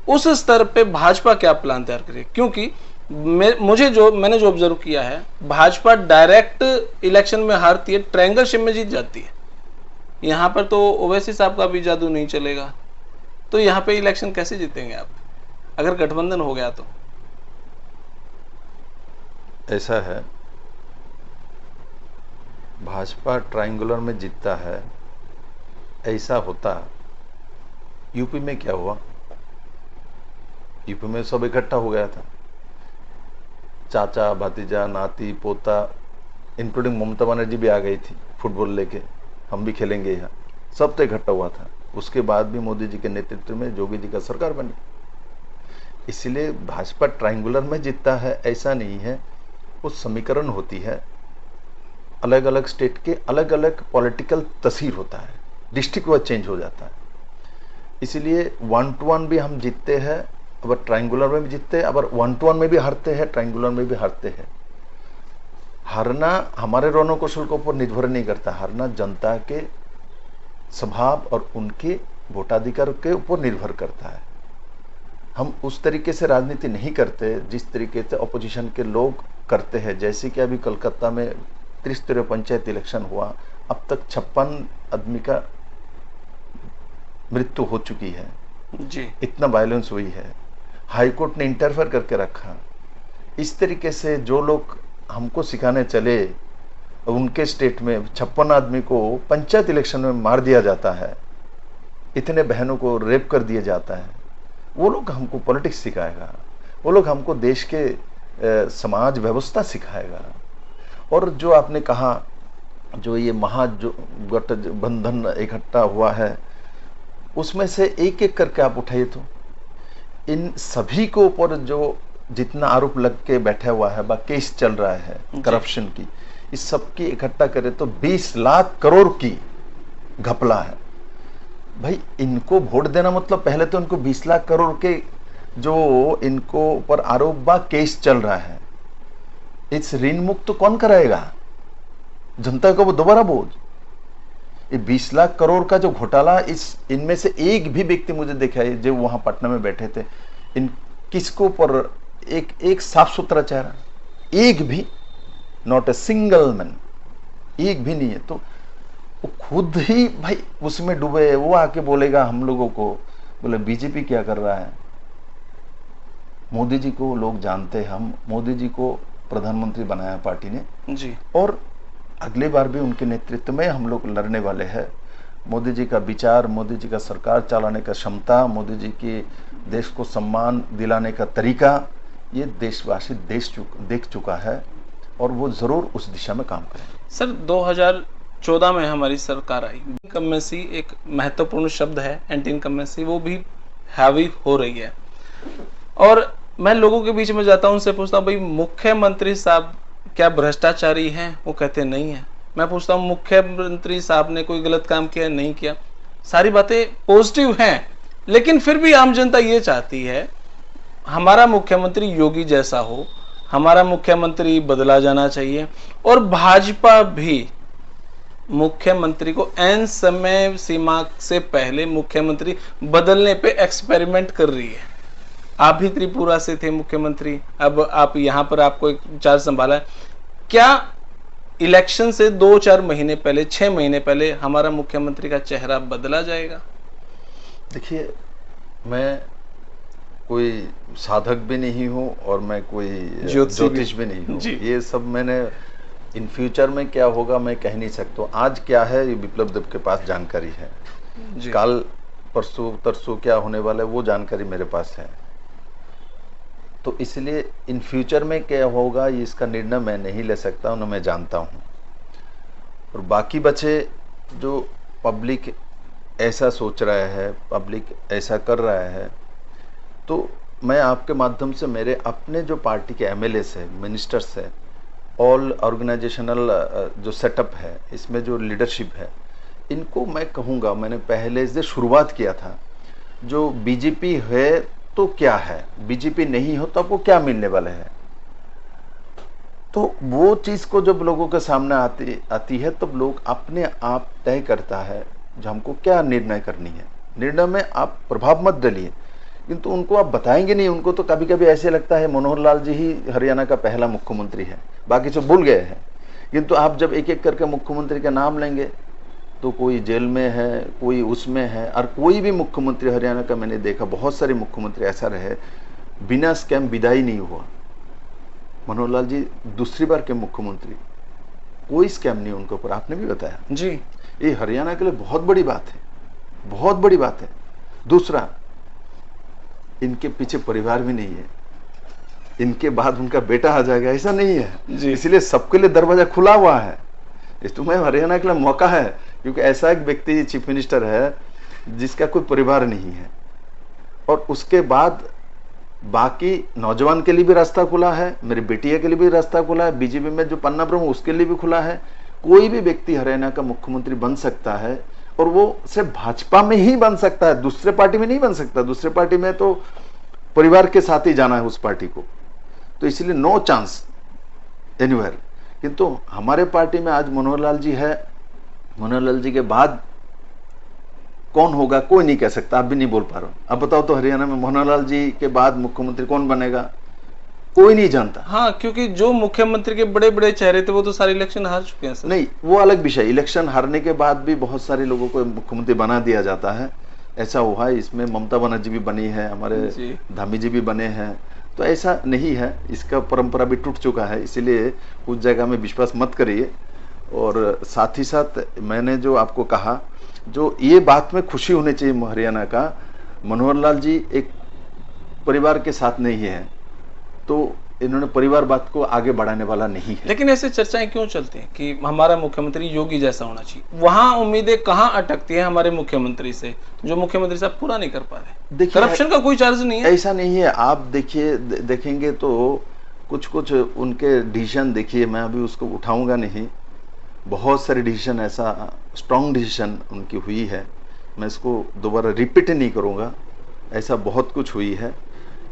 उस स्तर पे भाजपा क्या प्लान तैयार करे, क्योंकि मैंने जो ऑब्जर्व किया है, भाजपा डायरेक्ट इलेक्शन में हारती है, ट्रायंगलशिप में जीत जाती है। यहाँ पर तो ओवैसी साहब का भी जादू नहीं चलेगा, तो यहाँ पे इलेक्शन कैसे जीतेंगे आप अगर गठबंधन हो गया तो? ऐसा है, भाजपा ट्रायंगुलर में जीतता है, ऐसा होता यूपी में क्या हुआ? यूपी में सब इकट्ठा हो गया था, चाचा, भतीजा, नाती, पोता, इंक्लूडिंग ममता बनर्जी भी आ गई थी फुटबॉल लेके, हम भी खेलेंगे यहाँ, सब तो इकट्ठा हुआ था। उसके बाद भी मोदी जी के नेतृत्व में योगी जी का सरकार बनी। इसलिए भाजपा ट्रायंगुलर में जीतता है ऐसा नहीं है, वो समीकरण होती है, अलग अलग स्टेट के अलग अलग पॉलिटिकल तस्वीर होता है, डिस्ट्रिक्ट वाइज चेंज हो जाता है। इसलिए 1 to 1 भी हम जीतते हैं, अगर ट्रायंगुलर में भी जीतते हैं, अगर 1 to 1 में भी हारते हैं, ट्रायंगुलर में भी हारते हैं। हारना हमारे रौनों कौशल के ऊपर निर्भर नहीं करता, हारना जनता के स्वभाव और उनके वोटाधिकार के ऊपर निर्भर करता है। हम उस तरीके से राजनीति नहीं करते जिस तरीके से अपोजिशन के लोग करते हैं। जैसे कि अभी कलकत्ता में त्रिस्तरीय पंचायत इलेक्शन हुआ, अब तक 56 आदमी का मृत्यु हो चुकी है जी, इतना वायलेंस हुई है, हाईकोर्ट ने इंटरफेयर करके रखा। इस तरीके से जो लोग हमको सिखाने चले, उनके स्टेट में 56 आदमी को पंचायत इलेक्शन में मार दिया जाता है, इतने बहनों को रेप कर दिया जाता है, वो लोग हमको पॉलिटिक्स सिखाएगा, वो लोग हमको देश के समाज व्यवस्था सिखाएगा। और जो आपने कहा, जो ये महागठबंधन इकट्ठा हुआ है, उसमें से एक एक करके आप उठाइए तो इन सभी के ऊपर जो जितना आरोप लग के बैठा हुआ है, केस चल रहा है करप्शन की, इस सब की इकट्ठा करें तो 20 लाख करोड़ की घपला है। भाई इनको वोट देना मतलब पहले तो इनको 20 लाख करोड़ के जो इनको ऊपर आरोप बा केस चल रहा है, इस ऋण मुक्त तो कौन कराएगा? जनता को वो दोबारा बोझ। ये 20 लाख करोड़ का जो घोटाला, इनमें से एक भी व्यक्ति मुझे देखा है जो वहां पटना में बैठे थे, इन किसको ऊपर एक साफ सुथरा चेहरा, एक भी, नॉट ए सिंगल मैन, एक भी नहीं है। तो वो खुद ही भाई उसमें डूबे, वो आके बोलेगा हम लोगों को, बोले बीजेपी क्या कर रहा है? मोदी जी को लोग जानते हैं, हम मोदी जी को प्रधानमंत्री बनाया पार्टी ने जी, और अगली बार भी उनके नेतृत्व में हम लोग लड़ने वाले हैं। मोदी जी का विचार, मोदी जी का सरकार चलाने का क्षमता, मोदी जी की देश को सम्मान दिलाने का तरीका, ये देशवासी देख चुका है और वो जरूर उस दिशा में काम करेंगे। सर 2014 में हमारी सरकार आई, इनकम्बेंसी एक महत्वपूर्ण शब्द है, एंटी इनकम्बेंसी वो भी हावी हो रही है। और मैं लोगों के बीच में जाता हूं, उनसे पूछता हूं भाई मुख्यमंत्री साहब क्या भ्रष्टाचारी हैं? वो कहते नहीं है। मैं पूछता हूं मुख्यमंत्री साहब ने कोई गलत काम किया नहीं किया? सारी बातें पॉजिटिव हैं, लेकिन फिर भी आम जनता ये चाहती है हमारा मुख्यमंत्री योगी जैसा हो, हमारा मुख्यमंत्री बदला जाना चाहिए। और भाजपा भी मुख्यमंत्री को एन समय सीमा से पहले मुख्यमंत्री बदलने पे एक्सपेरिमेंट कर रही है। आप भी त्रिपुरा से थे मुख्यमंत्री, अब आप यहां पर आपको एक चार्ज संभाला है। क्या इलेक्शन से 2-4 महीने पहले, 6 महीने पहले हमारा मुख्यमंत्री का चेहरा बदला जाएगा? देखिए, मैं कोई साधक भी नहीं हूं और मैं कोई ज्योतिष भी नहीं हूं। ये सब मैंने इन फ्यूचर में क्या होगा मैं कह नहीं सकता। आज क्या है ये विप्लव देव के पास जानकारी है, काल परसों तरसों क्या होने वाला है वो जानकारी मेरे पास है। तो इसलिए इन फ्यूचर में क्या होगा ये इसका निर्णय मैं नहीं ले सकता, उन्हें मैं जानता हूं। और बाकी बचे जो पब्लिक ऐसा सोच रहा है, पब्लिक ऐसा कर रहा है, तो मैं आपके माध्यम से मेरे अपने जो पार्टी के एमएलएस है, मिनिस्टर्स है, ऑल ऑर्गेनाइजेशनल जो सेटअप है, इसमें जो लीडरशिप है, इनको मैं कहूँगा, मैंने पहले से शुरुआत किया था, जो बीजेपी है तो क्या है, बीजेपी नहीं हो तो आपको क्या मिलने वाला है। तो वो चीज को जब लोगों के सामने आती है तब लोग अपने आप तय करता है जो हमको क्या निर्णय करनी है, निर्णय में आप प्रभाव मत डालिए, किंतु उनको आप बताएंगे नहीं। उनको तो कभी कभी ऐसे लगता है मनोहर लाल जी ही हरियाणा का पहला मुख्यमंत्री है, बाकी सब भूल गए हैं। किंतु आप जब एक एक करके मुख्यमंत्री का नाम लेंगे तो कोई जेल में है, कोई उसमें है, और कोई भी मुख्यमंत्री हरियाणा का मैंने देखा, बहुत सारे मुख्यमंत्री ऐसा रहे बिना स्कैम विदाई नहीं हुआ। मनोहर लाल जी दूसरी बार के मुख्यमंत्री, कोई स्कैम नहीं उनके ऊपर, आपने भी बताया जी। ये हरियाणा के लिए बहुत बड़ी बात है, बहुत बड़ी बात है। दूसरा, इनके पीछे परिवार भी नहीं है, इनके बाद उनका बेटा आ जाएगा ऐसा नहीं है, इसलिए सबके लिए दरवाजा खुला हुआ है। इस तो मैं हरियाणा के लिए मौका है, क्योंकि ऐसा एक व्यक्ति चीफ मिनिस्टर है जिसका कोई परिवार नहीं है, और उसके बाद बाकी नौजवान के लिए भी रास्ता खुला है, मेरी बेटिया के लिए भी रास्ता खुला है, बीजेपी में जो पन्ना प्रमुख उसके लिए भी खुला है। कोई भी व्यक्ति हरियाणा का मुख्यमंत्री बन सकता है, और वो सिर्फ भाजपा में ही बन सकता है, दूसरे पार्टी में नहीं बन सकता। दूसरे पार्टी में तो परिवार के साथ ही जाना है उस पार्टी को, तो इसलिए नो चांस एनीवेयर। किंतु हमारे पार्टी में आज मनोहर लाल जी है, मनोहर लाल जी के बाद कौन होगा कोई नहीं कह सकता, आप भी नहीं बोल पा रहे हो। अब बताओ तो हरियाणा में मनोहर लाल जी के बाद मुख्यमंत्री कौन बनेगा, कोई नहीं जानता। हाँ, क्योंकि जो मुख्यमंत्री के बड़े बड़े चेहरे थे वो तो सारे इलेक्शन हार चुके हैं सर। नहीं, वो अलग विषय, इलेक्शन हारने के बाद भी बहुत सारे लोगों को मुख्यमंत्री बना दिया जाता है, ऐसा हुआ है। इसमें ममता बनर्जी भी बनी है, हमारे धामी जी भी बने हैं, तो ऐसा नहीं है, इसका परंपरा भी टूट चुका है, इसीलिए उस जगह में विश्वास मत करिए। और साथ ही साथ मैंने जो आपको कहा, जो ये बात में खुशी होनी चाहिए हरियाणा का, मनोहर लाल जी एक परिवार के साथ नहीं है, तो इन्होंने परिवार बात को आगे बढ़ाने वाला नहीं है। लेकिन ऐसे चर्चाएं क्यों चलती हैं कि हमारा मुख्यमंत्री योगी जैसा होना चाहिए? वहां उम्मीदें कहां अटकती हैं हमारे मुख्यमंत्री से, जो मुख्यमंत्री साहब पूरा नहीं कर पा रहे? देखिए, करप्शन का कोई चार्ज नहीं है, ऐसा नहीं है। आप देखिए, देखेंगे तो कुछ कुछ उनके डिसीजन देखिए, मैं अभी उसको उठाऊंगा नहीं, बहुत सारे डिसीजन ऐसा स्ट्रॉन्ग डिसीजन उनकी हुई है, मैं इसको दोबारा रिपीट नहीं करूंगा, ऐसा बहुत कुछ हुई है।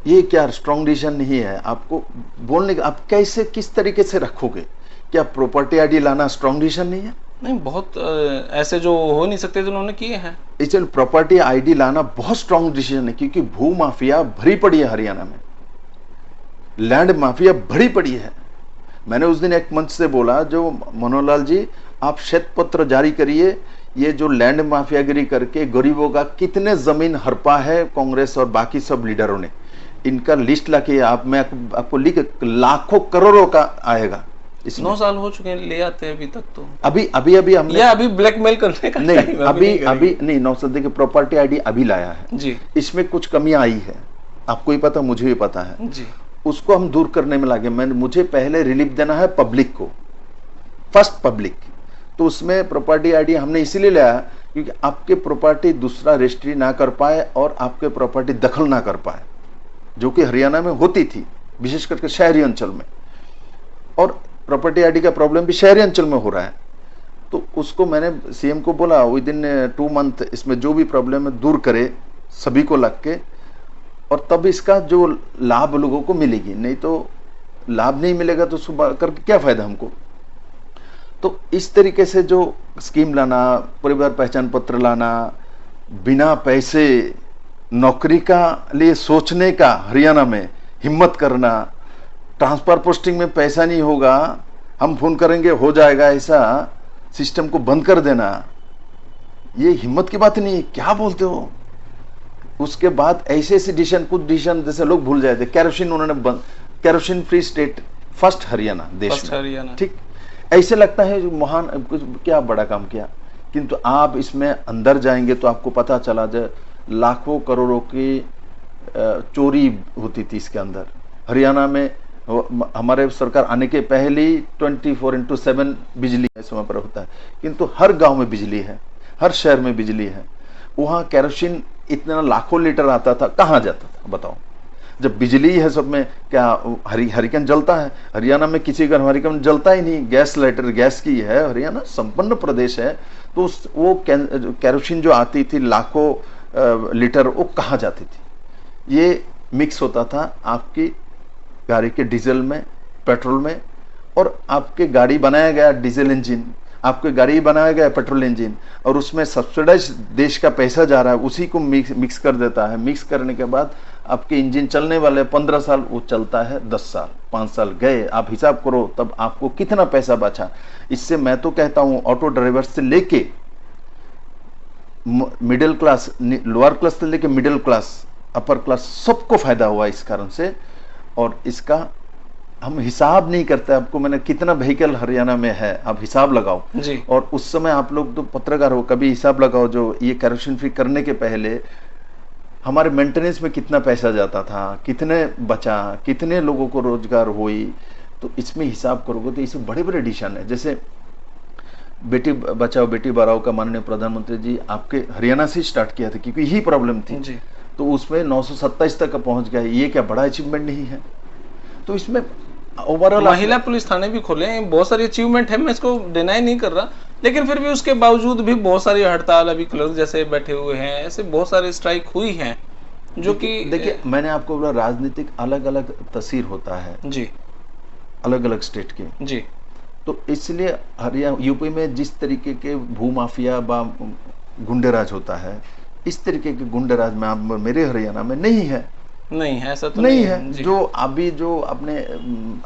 ये क्या स्ट्रॉन्ग डिसीजन नहीं है? आपको बोलने का, आप कैसे किस तरीके से रखोगे? क्या प्रॉपर्टी आईडी लाना स्ट्रॉन्ग डिसीजन नहीं है? नहीं, बहुत ऐसे जो हो नहीं सकते जो उन्होंने किए हैं। इसलिए प्रॉपर्टी आईडी लाना बहुत स्ट्रॉन्ग डिसीजन है, क्योंकि भू माफिया भरी पड़ी है हरियाणा में, लैंड माफिया भरी पड़ी है। मैंने उस दिन एक मंच से बोला, जो मनोहर लाल जी आप श्वेत पत्र जारी करिए, ये जो लैंड माफियागिरी करके गरीबों का कितने जमीन हड़पा है कांग्रेस और बाकी सब लीडरों ने, इनका लिस्ट लाके मैं आपको लिख, लाखों करोड़ों का आएगा। 9 साल हो चुके हैं, ले आते हैं अभी तक तो। अभी हमने, या अभी ब्लैकमेल करने का नहीं, अभी नहीं, 9 साल देखिए प्रॉपर्टी आईडी अभी लाया है जी, इसमें कुछ कमियां आई है, आपको ही पता, मुझे भी पता है जी, उसको हम दूर करने में लगे। मुझे पहले रिलीफ देना है पब्लिक को, फर्स्ट पब्लिक, तो उसमें प्रॉपर्टी आईडी हमने इसीलिए लाया क्योंकि आपके प्रॉपर्टी दूसरा रजिस्ट्री ना कर पाए और आपके प्रॉपर्टी दखल ना कर पाए, जो कि हरियाणा में होती थी, विशेष करके शहरी अंचल में, और प्रॉपर्टी आईडी का प्रॉब्लम भी शहरी अंचल में हो रहा है। तो उसको मैंने सीएम को बोला विद इन 2 मंथ इसमें जो भी प्रॉब्लम है दूर करे सभी को लग के, और तब इसका जो लाभ लोगों को मिलेगी, नहीं तो लाभ नहीं मिलेगा तो सुबह करके क्या फायदा हमको। तो इस तरीके से जो स्कीम लाना, परिवार पहचान पत्र लाना, बिना पैसे नौकरी का लिए सोचने का, हरियाणा में हिम्मत करना, ट्रांसफर पोस्टिंग में पैसा नहीं होगा, हम फोन करेंगे हो जाएगा, ऐसा सिस्टम को बंद कर देना, ये हिम्मत की बात नहीं है, क्या बोलते हो। उसके बाद ऐसे ऐसे डिसीजन, कुछ डिसीजन जैसे लोग भूल जाए थे, कैरोसिन उन्होंने बंद, kerosene free state first Haryana देश में, ठीक, ऐसे लगता है महान कुछ क्या बड़ा काम किया, किंतु आप इसमें अंदर जाएंगे तो आपको पता चला जाए लाखों करोड़ों की चोरी होती थी इसके अंदर। हरियाणा में हमारे सरकार आने के पहले 24/7 बिजली समय पर होता है, किंतु हर गांव में बिजली है, हर शहर में बिजली है। वहां कैरोसिन इतना लाखों लीटर आता था, कहां जाता था बताओ, जब बिजली है सब में, क्या हरिकेन जलता है? हरियाणा में किसी घर हरिकेन जलता ही नहीं, गैस लाइटर गैस की है, हरियाणा संपन्न प्रदेश है, तो वो कैरोसिन जो आती थी लाखों लीटर, वो कहाँ जाती थी? ये मिक्स होता था आपकी गाड़ी के डीजल में, पेट्रोल में, और आपके गाड़ी बनाया गया डीजल इंजन, आपके गाड़ी बनाया गया पेट्रोल इंजन और उसमें सब्सिडाइज देश का पैसा जा रहा है, उसी को मिक्स कर देता है। मिक्स करने के बाद आपके इंजन चलने वाले 15 साल, वो चलता है 10 साल, 5 साल गए, आप हिसाब करो तब आपको कितना पैसा बचा। इससे मैं तो कहता हूं ऑटो ड्राइवर से लेके मिडिल क्लास, लोअर क्लास से लेके मिडिल क्लास, अपर क्लास, सबको फायदा हुआ इस कारण से। और इसका हम हिसाब नहीं करते। आपको मैंने कितना व्हीकल हरियाणा में है आप हिसाब लगाओ जी। और उस समय आप लोग तो पत्रकार हो, कभी हिसाब लगाओ जो ये केरोसिन फ्री करने के पहले हमारे मेंटेनेंस में कितना पैसा जाता था, कितने बचा, कितने लोगों को रोजगार हुई। तो इसमें हिसाब करोगे तो इसमें बड़े बड़े डिसीजन है। जैसे बेटी बचाओ बेटी बढ़ाओ का माननीय प्रधानमंत्री जी आपके हरियाणा से स्टार्ट किया था क्योंकि यही प्रॉब्लम थी जी। तो उसमें 927 तक पहुंच गया। ये क्या बड़ा अचीवमेंट नहीं है? तो इसमें ओवरऑल महिला पुलिस थाने भी खोले हैं, बहुत सारी अचीवमेंट है, मैं इसको डिनाई नहीं कर रहा, लेकिन फिर भी उसके बावजूद भी बहुत सारी हड़ताल, अभी क्लर्क जैसे बैठे हुए हैं, ऐसे बहुत सारे स्ट्राइक हुई हैं जो कि देखिए मैंने आपको बोला राजनीतिक अलग अलग तस्वीर होता है जी अलग अलग स्टेट के। जी। तो इसलिए हरियाणा यूपी में जिस तरीके के भूमाफिया बा गुंडेराज होता है, इस तरीके के गुंडेराज में आप मेरे हरियाणा में नहीं है। नहीं है, ऐसा तो नहीं है। जी। जो अभी जो अपने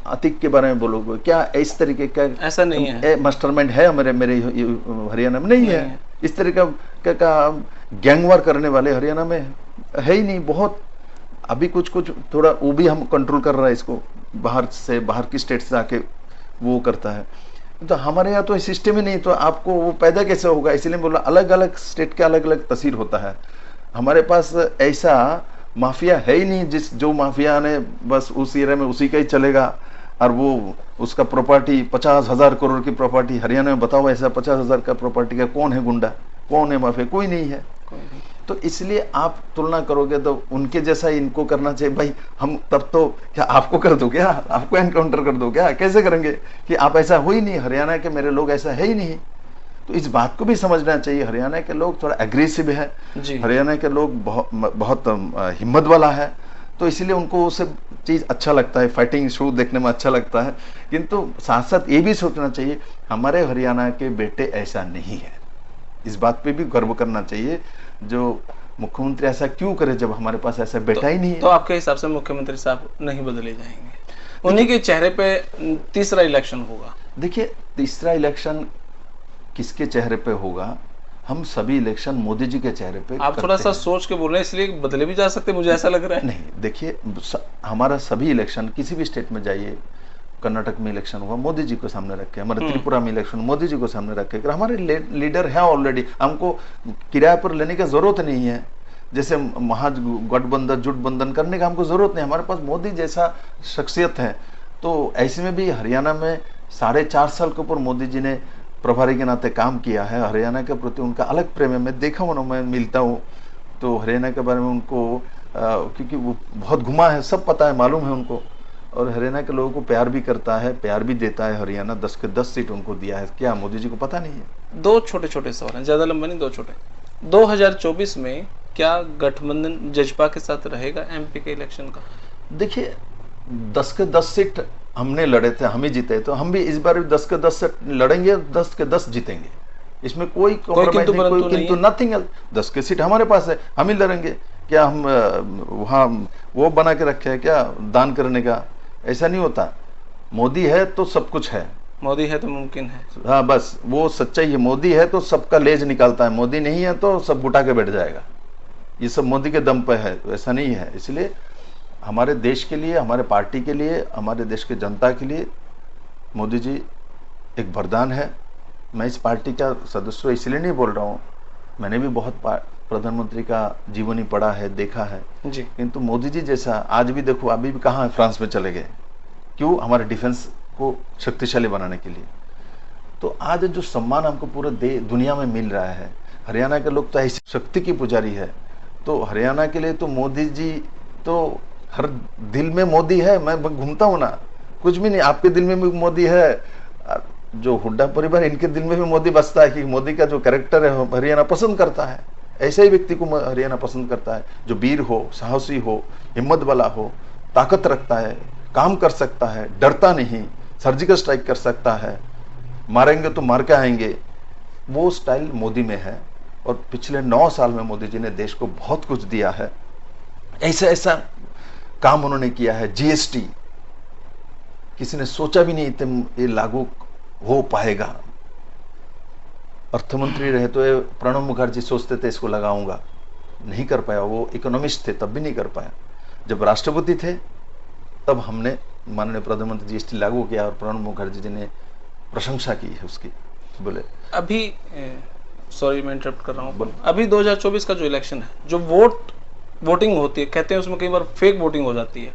अतिक के बारे में बोलोगे, क्या इस तरीके का ऐसा नहीं है, मास्टरमाइंड है मेरे हरियाणा में? नहीं है। इस तरीके का गैंगवार करने वाले हरियाणा में है ही नहीं। बहुत अभी कुछ थोड़ा वो भी हम कंट्रोल कर रहा है इसको, बाहर की स्टेट से आके वो करता है। तो हमारे यहाँ तो सिस्टम ही नहीं, तो आपको वो पैदा कैसे होगा? इसलिए बोला अलग अलग स्टेट का अलग अलग तस्वीर होता है। हमारे पास ऐसा माफिया है ही नहीं जो माफिया ने बस उस एरिया में उसी का ही चलेगा और वो उसका प्रॉपर्टी 50,000 करोड़ की प्रॉपर्टी हरियाणा में बताओ, ऐसा 50,000 का प्रॉपर्टी का कौन है गुंडा, कौन है माफिया? कोई नहीं है। तो इसलिए आप तुलना करोगे तो उनके जैसा इनको करना चाहिए। भाई हम तब तो क्या आपको कर दो क्या? आपको एनकाउंटर कर दो क्या? कैसे करेंगे कि आप ऐसा हो ही नहीं, हरियाणा के मेरे लोग ऐसा है ही नहीं। तो इस बात को भी समझना चाहिए। हरियाणा के लोग थोड़ा एग्रेसिव है, हरियाणा के लोग बहुत हिम्मत वाला है, तो इसलिए उनको वो सब चीज अच्छा लगता है, फाइटिंग शो देखने में अच्छा लगता है। किंतु साथ साथ ये भी सोचना चाहिए हमारे हरियाणा के बेटे ऐसा नहीं है। इस बात पे भी गर्व करना चाहिए। जो मुख्यमंत्री ऐसा क्यों करे जब हमारे पास ऐसा बेटा ही नहीं है? तो आपके हिसाब से मुख्यमंत्री साहब नहीं बदले जाएंगे, उन्हीं के चेहरे पे तीसरा इलेक्शन होगा? देखिए तीसरा इलेक्शन किसके चेहरे पे होगा? हम सभी इलेक्शन मोदी जी के चेहरे पे आप थोड़ा सा सोच के बोल रहे हैं, इसलिए बदले भी जा सकते, मुझे ऐसा लग रहा है। नहीं देखिए हमारा सभी इलेक्शन किसी भी स्टेट में जाइए, कर्नाटक में इलेक्शन हुआ मोदी जी को सामने रखे, हमारे त्रिपुरा में इलेक्शन मोदी जी को सामने रखे। हमारे लीडर हैं ऑलरेडी, हमको किराए पर लेने की जरूरत नहीं है। जैसे महागठबंधन जुटबंधन करने का हमको जरूरत नहीं, हमारे पास मोदी जैसा शख्सियत है। तो ऐसे में भी हरियाणा में 4.5 साल के ऊपर मोदी जी ने प्रभारी के नाते काम किया है। हरियाणा के प्रति उनका अलग प्रेम है। मैं देखा हूँ, मैं मिलता हूँ तो हरियाणा के बारे में उनको क्योंकि वो बहुत घुमा है, सब पता है, मालूम है उनको। और हरियाणा के लोगों को प्यार भी करता है, प्यार भी देता है। हरियाणा 10 के 10 सीट उनको दिया है। क्या मोदी जी को पता नहीं है? 2 छोटे सवाल हैं, ज्यादा लंबा नहीं, 2 छोटे। 2024 में क्या गठबंधन जजपा के साथ रहेगा एमपी के इलेक्शन का? देखिए 10 के 10 सीट हमने लड़े थे, हम ही जीते, तो हम भी इस बार 10 के 10 सीट लड़ेंगे, 10 के 10 जीतेंगे। इसमें कोई कॉम्प्रोमाइज नहीं, कोई किंतु नथिंग एल्स। 10 के सीट हमारे पास है, हम ही लड़ेंगे। क्या हम वहाँ वो बना के रखे हैं क्या दान करने का? ऐसा नहीं होता। मोदी है तो सब कुछ है, मोदी है तो मुमकिन है। हाँ बस वो सच्चाई है। मोदी है तो सबका लेज निकालता है, मोदी नहीं है तो सब बुटा के बैठ जाएगा। ये सब मोदी के दम पे है, ऐसा नहीं है। इसलिए हमारे देश के लिए, हमारे पार्टी के लिए, हमारे देश के जनता के लिए मोदी जी एक वरदान है। मैं इस पार्टी का सदस्य इसलिए नहीं बोल रहा हूँ, मैंने भी बहुत प्रधानमंत्री का जीवनी पढ़ा है, देखा है जी। किंतु मोदी जी जैसा आज भी देखो, अभी भी कहाँ फ्रांस में चले गए, क्यों? हमारे डिफेंस को शक्तिशाली बनाने के लिए। तो आज जो सम्मान हमको पूरे दुनिया में मिल रहा है, हरियाणा के लोग तो ऐसी शक्ति की पुजारी है। तो हरियाणा के लिए तो मोदी जी तो हर दिल में मोदी है। मैं घूमता हूँ ना, कुछ भी नहीं, आपके दिल में भी मोदी है, जो हुड्डा परिवार इनके दिल में भी मोदी बसता है कि मोदी का जो कैरेक्टर है हरियाणा पसंद करता है। ऐसे ही व्यक्ति को हरियाणा पसंद करता है जो वीर हो, साहसी हो, हिम्मत वाला हो, ताकत रखता है, काम कर सकता है, डरता नहीं, सर्जिकल स्ट्राइक कर सकता है, मारेंगे तो मार के आएंगे, वो स्टाइल मोदी में है। और पिछले 9 साल में मोदी जी ने देश को बहुत कुछ दिया है, ऐसा ऐसा काम उन्होंने किया है। जीएसटी किसी ने सोचा भी नहीं ये लागू हो पाएगा। अर्थमंत्री रहे तो प्रणब मुखर्जी सोचते थे इसको लगाऊंगा, नहीं कर पाया। वो इकोनॉमिस्ट थे तब भी नहीं कर पाया। जब राष्ट्रपति थे तब हमने माननीय प्रधानमंत्री जीएसटी लागू किया और प्रणब मुखर्जी जी ने प्रशंसा की है उसकी। बोले अभी सॉरी मैं इंटरप्ट कर रहा हूँ, अभी 2024 का जो इलेक्शन है, जो वोटिंग होती है, कहते हैं उसमें कई बार फेक वोटिंग हो जाती है,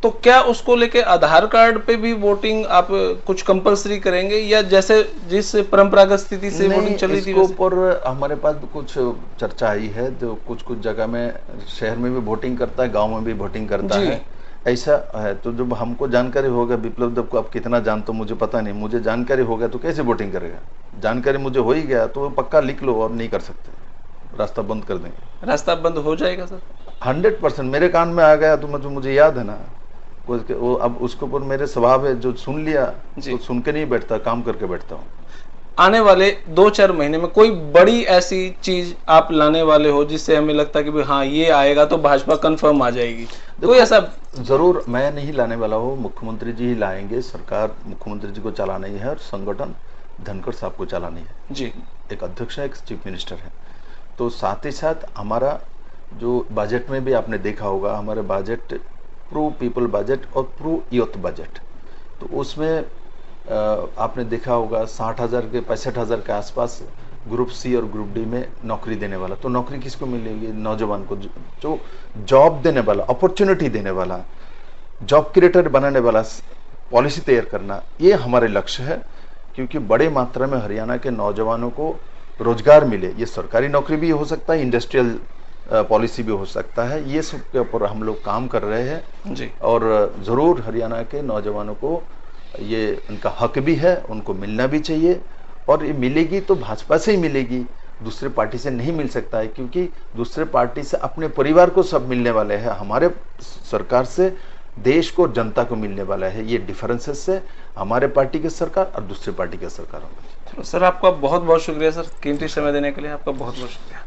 तो क्या उसको लेके आधार कार्ड पे भी वोटिंग आप कुछ कंपलसरी करेंगे, या जैसे जिस परंपरागत स्थिति से वोटिंग चल रही थी इसके ऊपर हमारे पास भी कुछ चर्चा आई है। जो कुछ जगह में शहर में भी वोटिंग करता है, गांव में भी वोटिंग करता है, ऐसा है। तो जब हमको जानकारी होगा, विप्लव देव को आप कितना जानते हो मुझे पता नहीं, मुझे जानकारी हो गया तो कैसे वोटिंग करेगा। जानकारी मुझे हो ही गया तो पक्का लिख लो और नहीं कर सकते, रास्ता बंद कर देंगे। रास्ता बंद हो जाएगा सर 100%। मेरे कान में आ गया तो मुझे याद है ना, वो अब उसके ऊपर मेरे स्वभाव है, जो सुन लिया तो सुन के नहीं बैठता, काम करके बैठता हूँ। आने वाले 2-4 महीने में कोई बड़ी ऐसी चीज आप लाने वाले हो जिससे हमें लगता है कि हाँ ये आएगा तो भाजपा कंफर्म आ जाएगी, कोई ऐसा? जरूर मैं नहीं लाने वाला हूँ, मुख्यमंत्री जी ही लाएंगे। सरकार मुख्यमंत्री जी को चलानी है और संगठन धनखड़ साहब को चलानी है जी। एक अध्यक्ष है, एक चीफ मिनिस्टर है। तो साथ ही साथ हमारा जो बजट में भी आपने देखा होगा, हमारे बजट प्रो पीपल बजट और प्रो यूथ बजट, तो उसमें आपने देखा होगा 60,000 के 65,000 के आसपास ग्रुप सी और ग्रुप डी में नौकरी देने वाला। तो नौकरी किसको मिलेगी? नौजवान को, जो जॉब देने वाला, अपॉर्चुनिटी देने वाला, जॉब क्रिएटर बनाने वाला पॉलिसी तैयार करना, ये हमारे लक्ष्य है। क्योंकि बड़े मात्रा में हरियाणा के नौजवानों को रोजगार मिले। ये सरकारी नौकरी भी हो सकता है, इंडस्ट्रियल पॉलिसी भी हो सकता है, ये सब के ऊपर हम लोग काम कर रहे हैं जी। और ज़रूर हरियाणा के नौजवानों को ये उनका हक भी है, उनको मिलना भी चाहिए। और ये मिलेगी तो भाजपा से ही मिलेगी, दूसरे पार्टी से नहीं मिल सकता है। क्योंकि दूसरे पार्टी से अपने परिवार को सब मिलने वाले हैं, हमारे सरकार से देश को, जनता को मिलने वाला है। ये डिफरेंसेस है हमारे पार्टी की सरकार और दूसरे पार्टी की सरकारों में। सर आपका बहुत बहुत शुक्रिया सर, कीमती समय देने के लिए आपका बहुत बहुत शुक्रिया।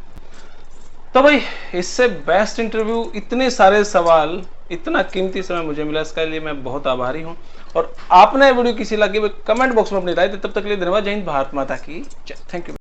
तो भाई इससे बेस्ट इंटरव्यू, इतने सारे सवाल, इतना कीमती समय मुझे मिला, इसके लिए मैं बहुत आभारी हूं। और आपने वीडियो किसी लगी कमेंट बॉक्स में अपनी राय दे। तब तक के लिए धन्यवाद। जय हिंद, भारत माता की जय। Thank you.